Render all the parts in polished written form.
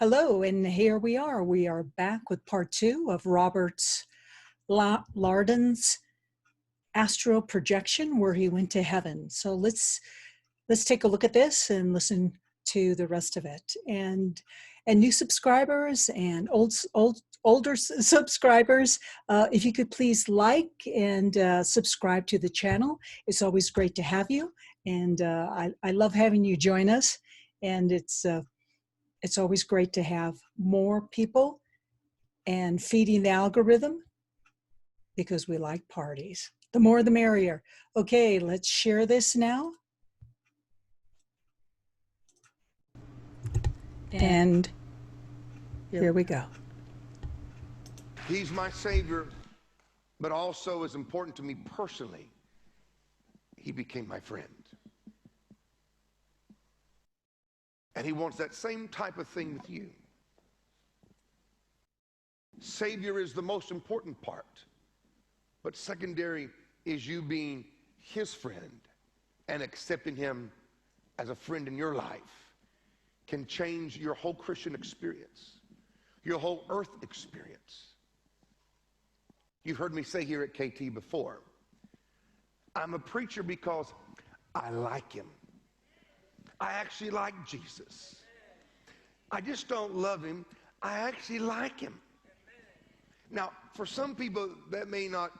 Hello, and here we are. We are back with part two of Robert's Lardon's astral projection, where he went to heaven. So let's take a look at this and listen to the rest of it. And new subscribers and older subscribers, if you could please like and subscribe to the channel. It's always great to have you, and I love having you join us. And it's always great to have more people and feeding the algorithm because we like parties. The more the merrier. Okay, let's share this now. And here we go. He's my Savior, but also as important to me personally, he became my friend. And he wants that same type of thing with you. Savior is the most important part, but secondary is you being his friend and accepting him as a friend in your life can change your whole Christian experience, your whole earth experience. You've heard me say here at KT before, I'm a preacher because I like him. I actually like Jesus. I just don't love him. I actually like him. Now, for some people, that may not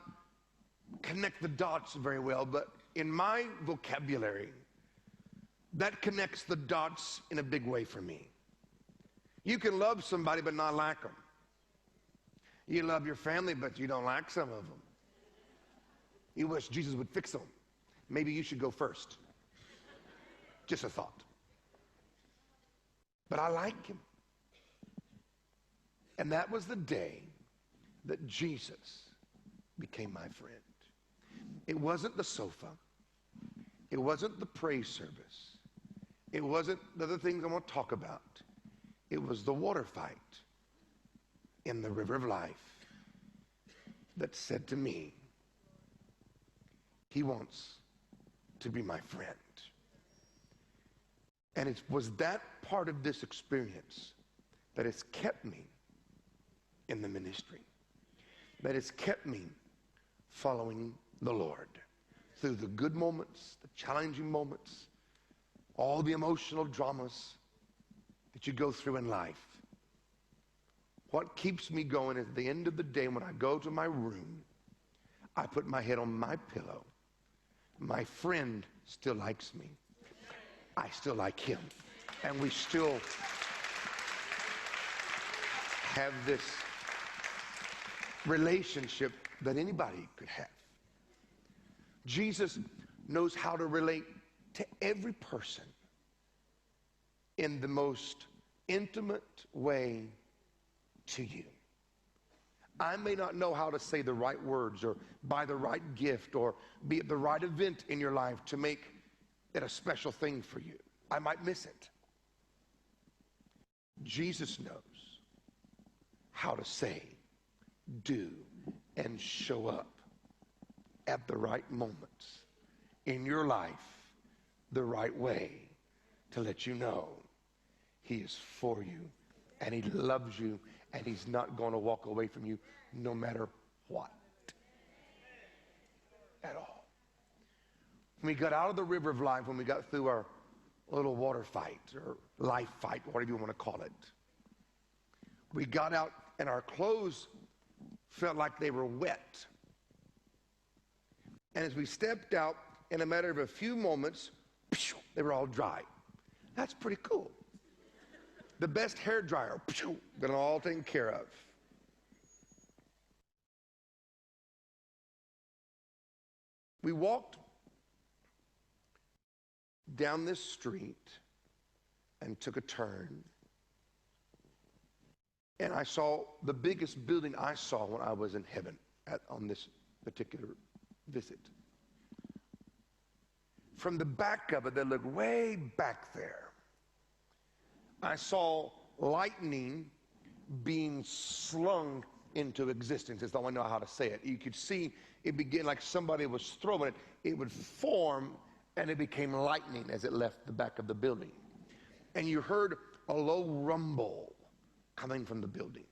connect the dots very well, but in my vocabulary, that connects the dots in a big way for me. You can love somebody but not like them. You love your family, but you don't like some of them. You wish Jesus would fix them. Maybe you should go first. Just a thought. But I like him. And that was the day that Jesus became my friend. It wasn't the sofa. It wasn't the praise service. It wasn't the other things I want to talk about. It was the water fight in the river of life that said to me, he wants to be my friend. And it was that part of this experience that has kept me in the ministry, that has kept me following the Lord through the good moments, the challenging moments, all the emotional dramas that you go through in life. What keeps me going is at the end of the day when I go to my room, I put my head on my pillow. My friend still likes me. I still like him. And we still have this relationship that anybody could have. Jesus knows how to relate to every person in the most intimate way to you. I may not know how to say the right words or buy the right gift or be at the right event in your life to make it a special thing for you. I might miss it. Jesus knows how to say, do, and show up at the right moments in your life the right way to let you know he is for you and he loves you and he's not going to walk away from you no matter what at all. When we got out of the river of life, when we got through our little water fight or life fight, whatever you want to call it, we got out and our clothes felt like they were wet. And as we stepped out, in a matter of a few moments, they were all dry. That's pretty cool. The best hair dryer, got it all taken care of. We walked down this street and took a turn. And I saw the biggest building I saw when I was in heaven on this particular visit. From the back of it, that looked way back there, I saw lightning being slung into existence. That's all I know how to say it. You could see it begin like somebody was throwing it. It would form and it became lightning as it left the back of the building. And you heard a low rumble coming from the building.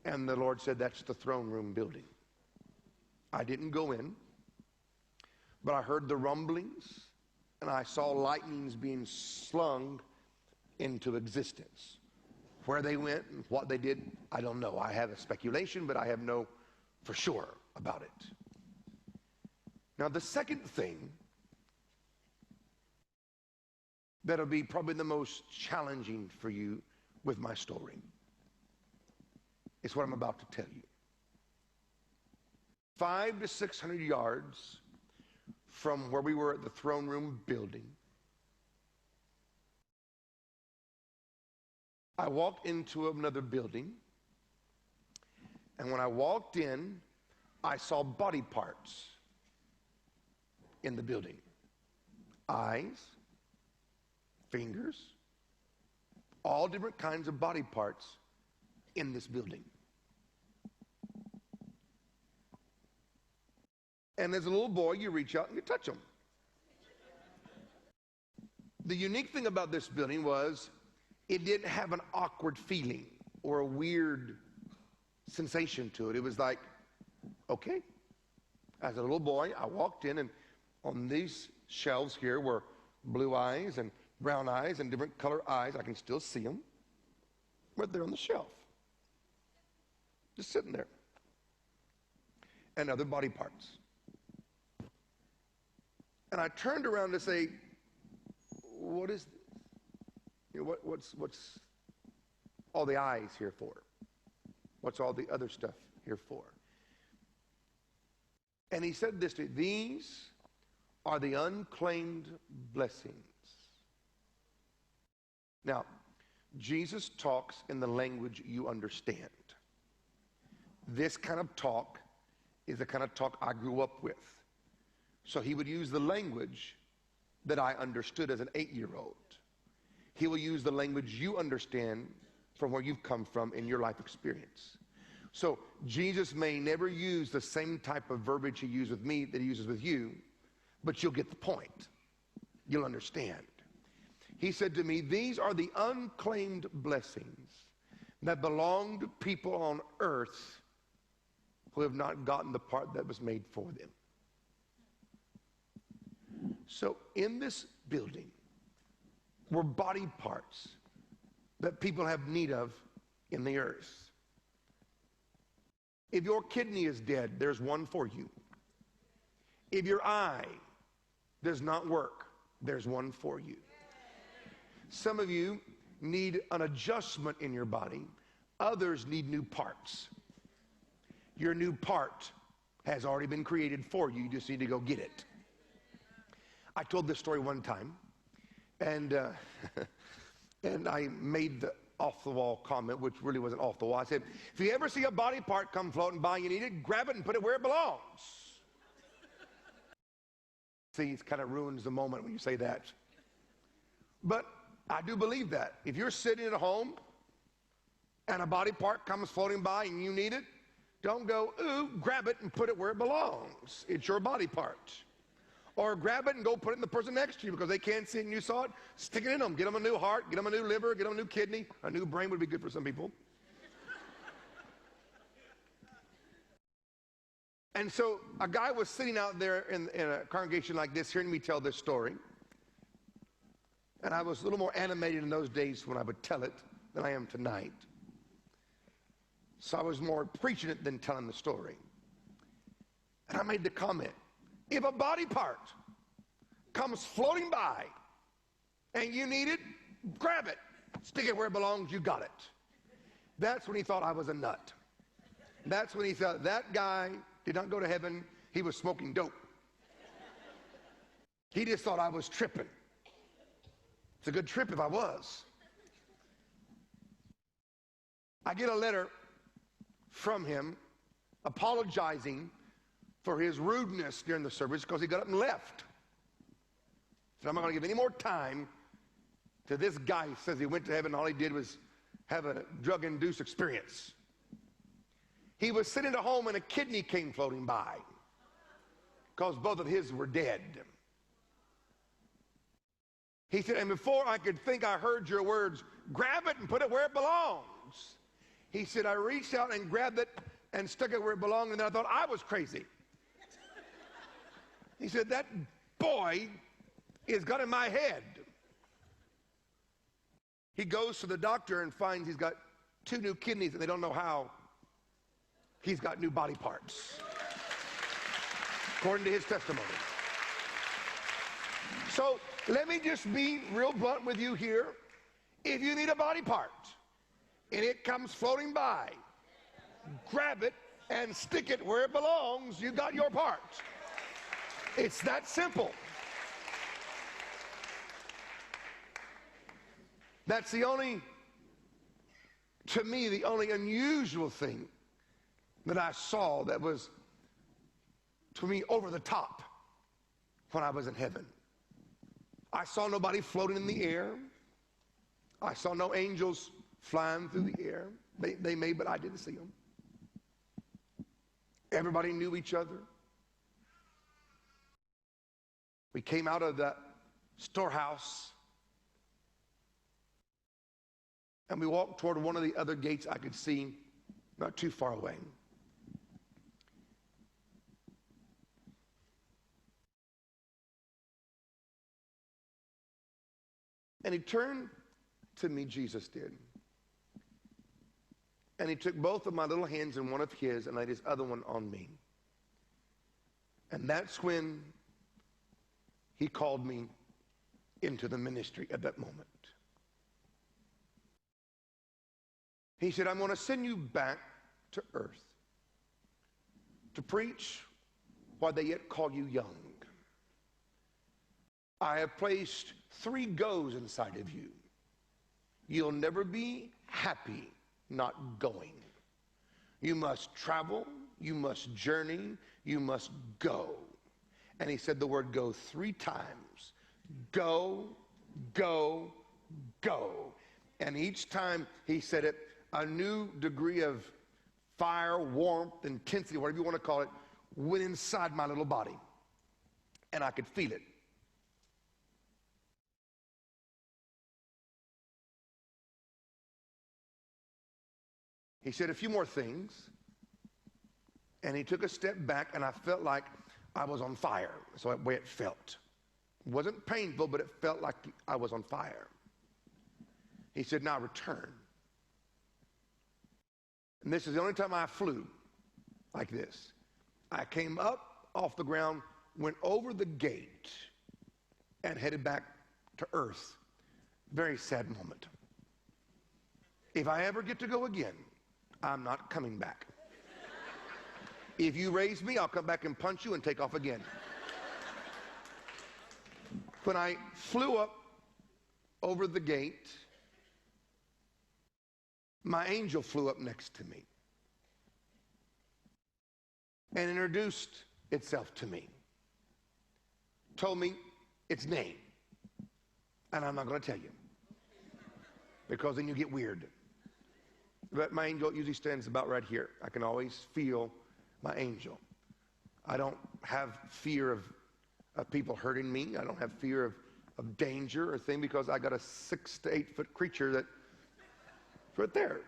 And the Lord said, that's the throne room building. I didn't go in, but I heard the rumblings, and I saw lightnings being slung into existence. Where they went and what they did, I don't know. I have a speculation, but I have no for sure about it. Now, the second thing that'll be probably the most challenging for you with my story is what I'm about to tell you. 500 to 600 yards from where we were at the throne room building, I walked into another building, and when I walked in, I saw body parts in the building. Eyes, fingers, all different kinds of body parts in this building. And as a little boy, you reach out and you touch them. The unique thing about this building was it didn't have an awkward feeling or a weird sensation to it. It was like, okay. As a little boy, I walked in, and on these shelves here were blue eyes and brown eyes and different color eyes. I can still see them right there on the shelf, just sitting there. And other body parts. And I turned around to say, what is this? You know, what's all the eyes here for? What's all the other stuff here for? And he said this to me, these are the unclaimed blessings. Now, Jesus talks in the language you understand. This kind of talk is the kind of talk I grew up with. So he would use the language that I understood as an 8-year-old. He will use the language you understand from where you've come from in your life experience. So Jesus may never use the same type of verbiage he used with me that he uses with you, but you'll get the point. You'll understand. He said to me, these are the unclaimed blessings that belong to people on earth who have not gotten the part that was made for them. So in this building were body parts that people have need of in the earth. If your kidney is dead, there's one for you. If your eye does not work, there's one for you. Some of you need an adjustment in your body. Others need new parts. Your new part has already been created for you. You just need to go get it. I told this story one time, and I made the off-the-wall comment, which really wasn't off the wall. I said, if you ever see a body part come floating by, you need it, grab it and put it where it belongs. See, it kind of ruins the moment when you say that. But I do believe that. If you're sitting at home and a body part comes floating by and you need it, don't go, ooh, grab it and put it where it belongs. It's your body part. Or grab it and go put it in the person next to you because they can't see it and you saw it. Stick it in them. Get them a new heart. Get them a new liver. Get them a new kidney. A new brain would be good for some people. And so a guy was sitting out there in a congregation like this hearing me tell this story. And I was a little more animated in those days when I would tell it than I am tonight. So I was more preaching it than telling the story. And I made the comment, if a body part comes floating by and you need it, grab it, stick it where it belongs, you got it. That's when he thought I was a nut. That's when he thought that guy did not go to heaven, he was smoking dope. He just thought I was tripping. It's a good trip if I was. I get a letter from him apologizing for his rudeness during the service because he got up and left. So I'm not going to give any more time to this guy who says he went to heaven and all he did was have a drug-induced experience. He was sitting at home and a kidney came floating by because both of his were dead. He said, and before I could think I heard your words, grab it and put it where it belongs. He said, I reached out and grabbed it and stuck it where it belonged, and then I thought I was crazy. He said, that boy is got in my head. He goes to the doctor and finds he's got 2 new kidneys, and they don't know how he's got new body parts, according to his testimony. So let me just be real blunt with you here. If you need a body part and it comes floating by, grab it and stick it where it belongs. You got your part. It's that simple. That's the only, to me, the only unusual thing that I saw that was, to me, over the top when I was in heaven. I saw nobody floating in the air. I saw no angels flying through the air. They may, but I didn't see them. Everybody knew each other. We came out of the storehouse and we walked toward one of the other gates I could see not too far away. And he turned to me, Jesus did. And he took both of my little hands in one of his and laid his other one on me. And that's when he called me into the ministry at that moment. He said, I'm going to send you back to earth to preach while they yet call you young. I have placed 3 goes inside of you. You'll never be happy not going. You must travel, you must journey, you must go. And he said the word go 3 times. Go, go, go. And each time he said it, a new degree of fire, warmth, intensity, whatever you want to call it, went inside my little body. And I could feel it. He said a few more things, and he took a step back, and I felt like I was on fire. So the way it felt. It wasn't painful, but it felt like I was on fire. He said, now return. And this is the only time I flew like this. I came up off the ground, went over the gate, and headed back to earth. Very sad moment. If I ever get to go again, I'm not coming back. If you raise me, I'll come back and punch you and take off again. When I flew up over the gate, my angel flew up next to me and introduced itself to me. Told me its name. And I'm not going to tell you, because then you get weird. But my angel usually stands about right here. I can always feel my angel. I don't have fear of people hurting me. I don't have fear of danger or thing, because I got a 6 to 8 foot creature that's right there.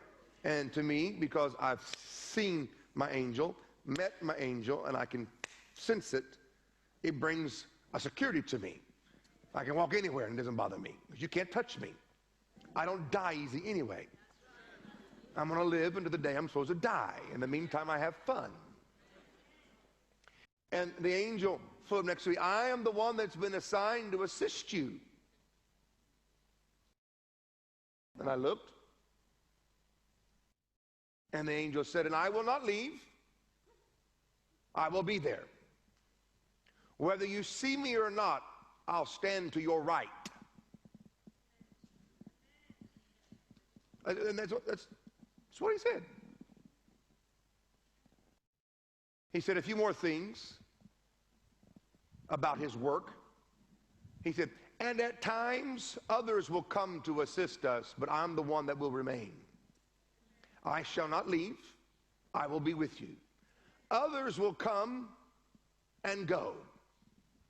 And to me, because I've seen my angel, met my angel, and I can sense it, it brings a security to me. I can walk anywhere and it doesn't bother me, because you can't touch me. I don't die easy anyway. I'm going to live into the day I'm supposed to die. In the meantime, I have fun. And the angel flew up next to me. I am the one that's been assigned to assist you. And I looked. And the angel said, and I will not leave. I will be there. Whether you see me or not, I'll stand to your right. And that's what he said. He said a few more things about his work. He said, and at times others will come to assist us, but I'm the one that will remain. I shall not leave. I will be with you. Others will come and go.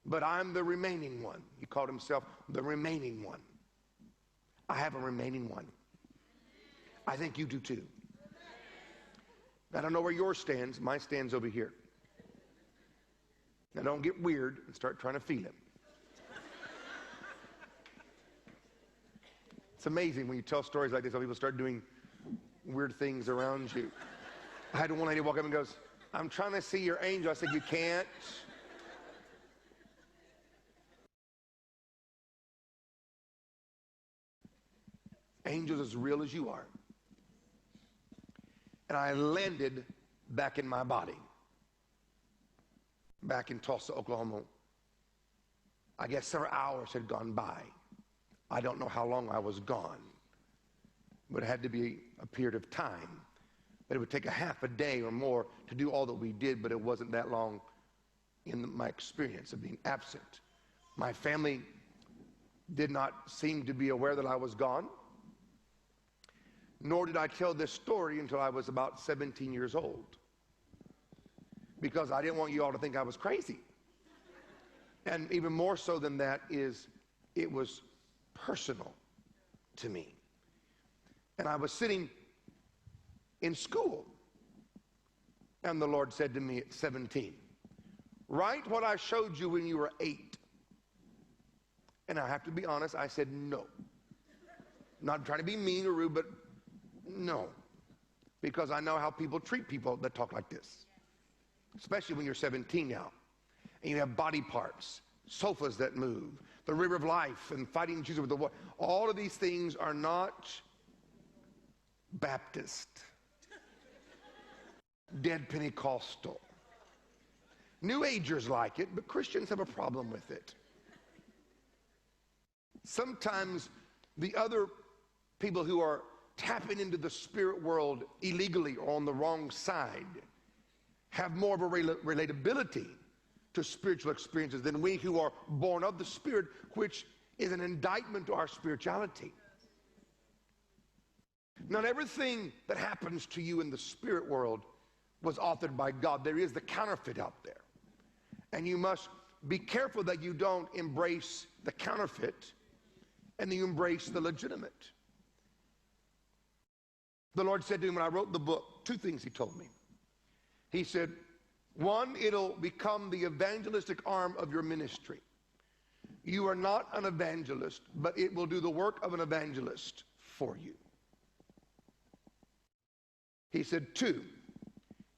but I'm the remaining one. He called himself the remaining one. I have a remaining one. I think you do too. I don't know where yours stands. Mine stands over here. Now don't get weird and start trying to feel him. It's amazing when you tell stories like this, how people start doing weird things around you. I had one lady walk up and goes, I'm trying to see your angel. I said, you can't. Angels as real as you are. And I landed back in my body, back in Tulsa, Oklahoma. I guess several hours had gone by. I don't know how long I was gone, but it had to be a period of time. But it would take a half a day or more to do all that we did, but it wasn't that long in my experience of being absent. My family did not seem to be aware that I was gone, nor did I tell this story until I was about 17 years old, because I didn't want you all to think I was crazy. And even more so than that is it was personal to me. And I was sitting in school, and the Lord said to me at 17, write what I showed you when you were 8. And I have to be honest, I said no. Not trying to be mean or rude, but no. Because I know how people treat people that talk like this. Especially when you're 17 now. And you have body parts, sofas that move, the river of life, and fighting Jesus with the water. All of these things are not Baptist, dead Pentecostal. New Agers like it, but Christians have a problem with it. Sometimes the other people who are tapping into the spirit world illegally or on the wrong side have more of a relatability to spiritual experiences than we who are born of the Spirit, which is an indictment to our spirituality. Not everything that happens to you in the spirit world was authored by God. There is the counterfeit out there. And you must be careful that you don't embrace the counterfeit and you embrace the legitimate. The Lord said to me when I wrote the book, 2 things he told me. He said, 1, it'll become the evangelistic arm of your ministry. You are not an evangelist, but it will do the work of an evangelist for you. He said, 2,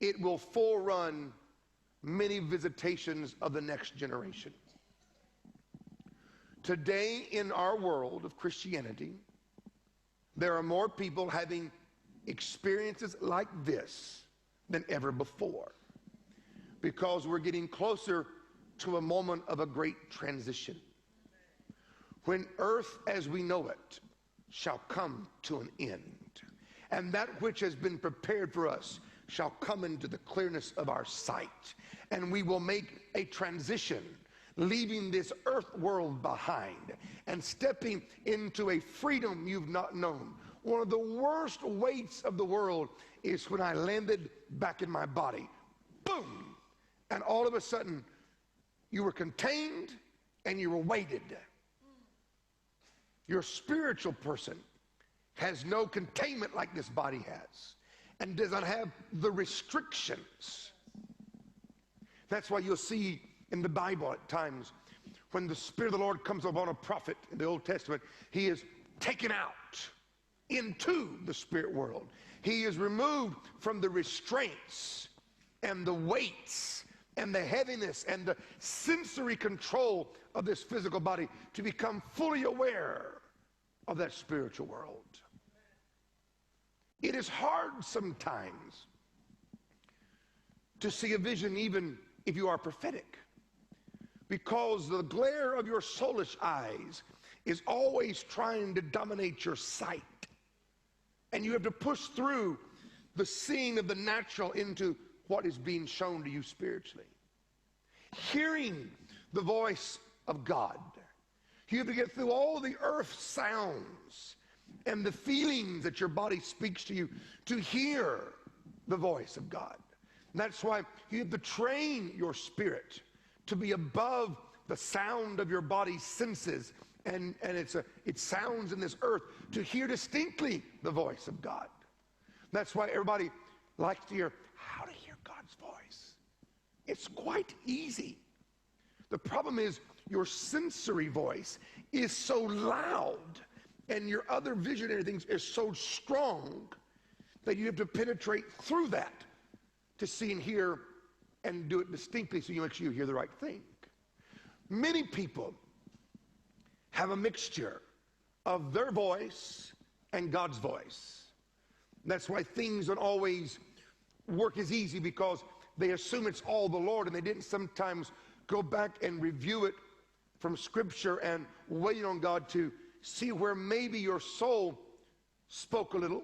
it will forerun many visitations of the next generation. Today in our world of Christianity, there are more people having experiences like this than ever before, because we're getting closer to a moment of a great transition, when earth as we know it shall come to an end, and that which has been prepared for us shall come into the clearness of our sight, and we will make a transition, leaving this earth world behind and stepping into a freedom you've not known. One of the worst weights of the world is when I landed back in my body. Boom! And all of a sudden, you were contained and you were weighted. Your spiritual person has no containment like this body has, and does not have the restrictions. That's why you'll see in the Bible at times when the Spirit of the Lord comes upon a prophet in the Old Testament, he is taken out into the spirit world. He is removed from the restraints and the weights and the heaviness and the sensory control of this physical body to become fully aware of that spiritual world. It is hard sometimes to see a vision, even if you are prophetic, because the glare of your soulish eyes is always trying to dominate your sight. And you have to push through the seeing of the natural into what is being shown to you spiritually. Hearing the voice of God. You have to get through all the earth sounds and the feelings that your body speaks to you to hear the voice of God. And that's why you have to train your spirit to be above the sound of your body's senses, and it sounds in this earth to hear distinctly the voice of God. That's why everybody likes to hear how to hear God's voice. It's quite easy. The problem is your sensory voice is so loud and your other visionary things is so strong that you have to penetrate through that to see and hear and do it distinctly so you make sure you hear the right thing. Many people have a mixture of their voice and God's voice. That's why things don't always work as easy, because they assume it's all the Lord and they didn't sometimes go back and review it from Scripture and wait on God to see where maybe your soul spoke a little,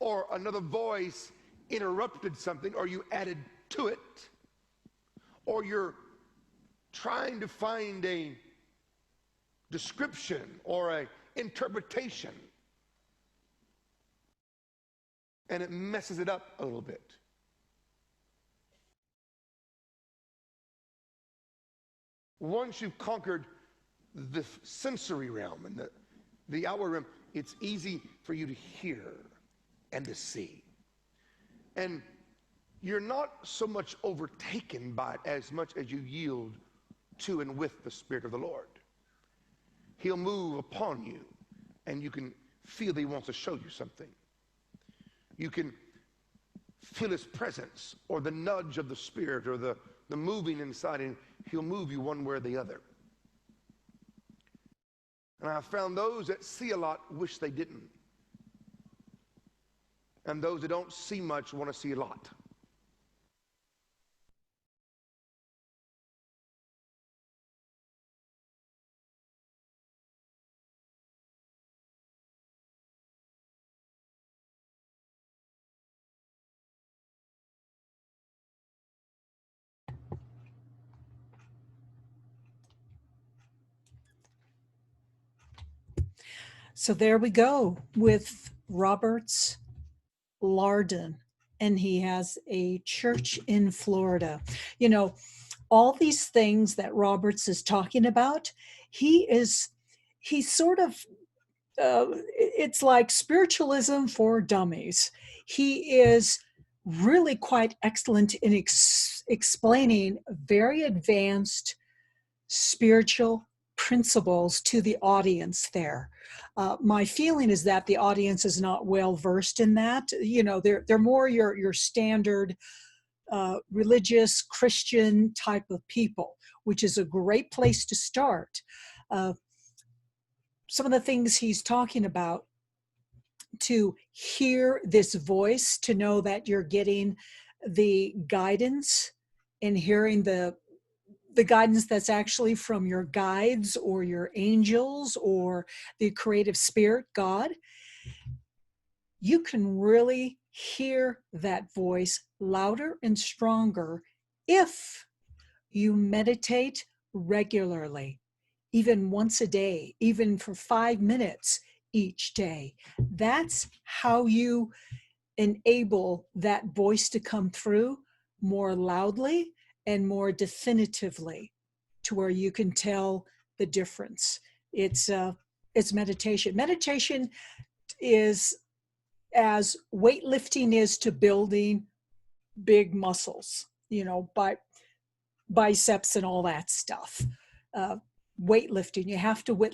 or another voice interrupted something, or you added to it, or you're trying to find a description or a interpretation, and it messes it up a little bit. Once you've conquered the sensory realm and the outward realm, it's easy for you to hear and to see. And you're not so much overtaken by it as much as you yield to and with the Spirit of the Lord. He'll move upon you, and you can feel that He wants to show you something. You can feel His presence, or the nudge of the Spirit, or the moving inside, and He'll move you one way or the other. And I found those that see a lot wish they didn't. And those that don't see much want to see a lot. So there we go with Roberts Larden, and he has a church in Florida. You know, all these things that Roberts is talking about, he's sort of, it's like spiritualism for dummies. He is really quite excellent in explaining very advanced spiritual principles to the audience there. My feeling is that the audience is not well versed in that. You know, they're more your standard religious Christian type of people, which is a great place to start. Some of the things he's talking about, to hear this voice, to know that you're getting the guidance and hearing the guidance that's actually from your guides or your angels or the creative spirit, God. You can really hear that voice louder and stronger if you meditate regularly, even once a day, even for 5 minutes each day. That's how you enable that voice to come through more loudly and more definitively, to where you can tell the difference. It's meditation. Meditation is as weightlifting is to building big muscles, you know, by biceps and all that stuff. Weightlifting, you have to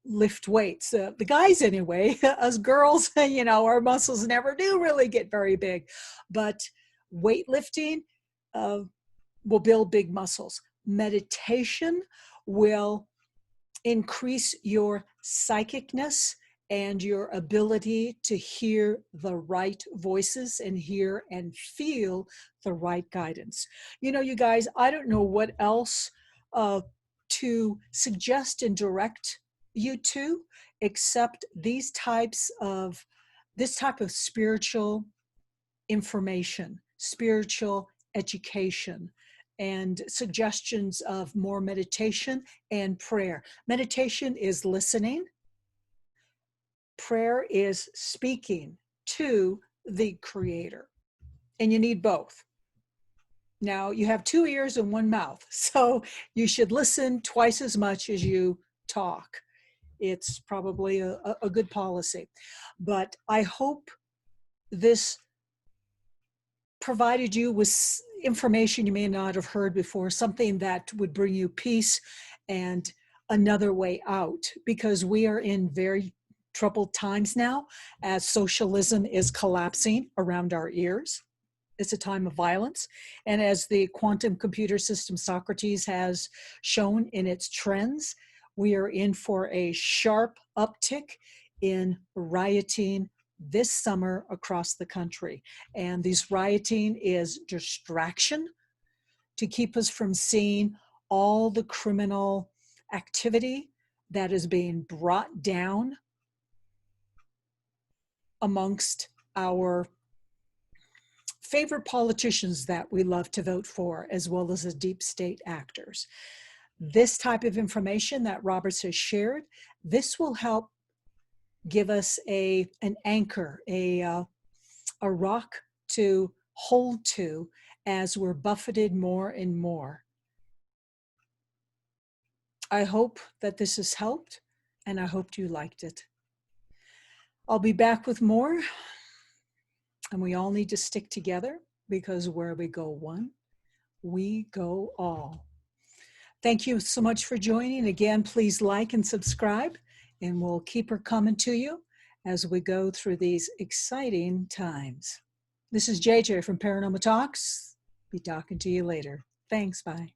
lift weights. The guys anyway, us girls, you know, our muscles never do really get very big, but weightlifting will build big muscles. Meditation will increase your psychicness and your ability to hear the right voices and hear and feel the right guidance. You know, you guys, I don't know what else to suggest and direct you to, except this type of spiritual information, spiritual education, and suggestions of more meditation and prayer. Meditation is listening. Prayer is speaking to the Creator. And you need both. Now, you have 2 ears and 1 mouth, so you should listen twice as much as you talk. It's probably a good policy. But I hope this provided you with information you may not have heard before, something that would bring you peace and another way out, because we are in very troubled times now as socialism is collapsing around our ears. It's a time of violence. And as the quantum computer system Socrates has shown in its trends, we are in for a sharp uptick in rioting this summer across the country. And this rioting is distraction to keep us from seeing all the criminal activity that is being brought down amongst our favorite politicians that we love to vote for, as well as the deep state actors. This type of information that Roberts has shared, this will help give us an anchor, a rock to hold to as we're buffeted more and more. I hope that this has helped, and I hope you liked it. I'll be back with more, and we all need to stick together, because where we go one, we go all. Thank you so much for joining. Again, please like and subscribe, and we'll keep her coming to you as we go through these exciting times. This is JJ from Paranormal Talks. Be talking to you later. Thanks. Bye.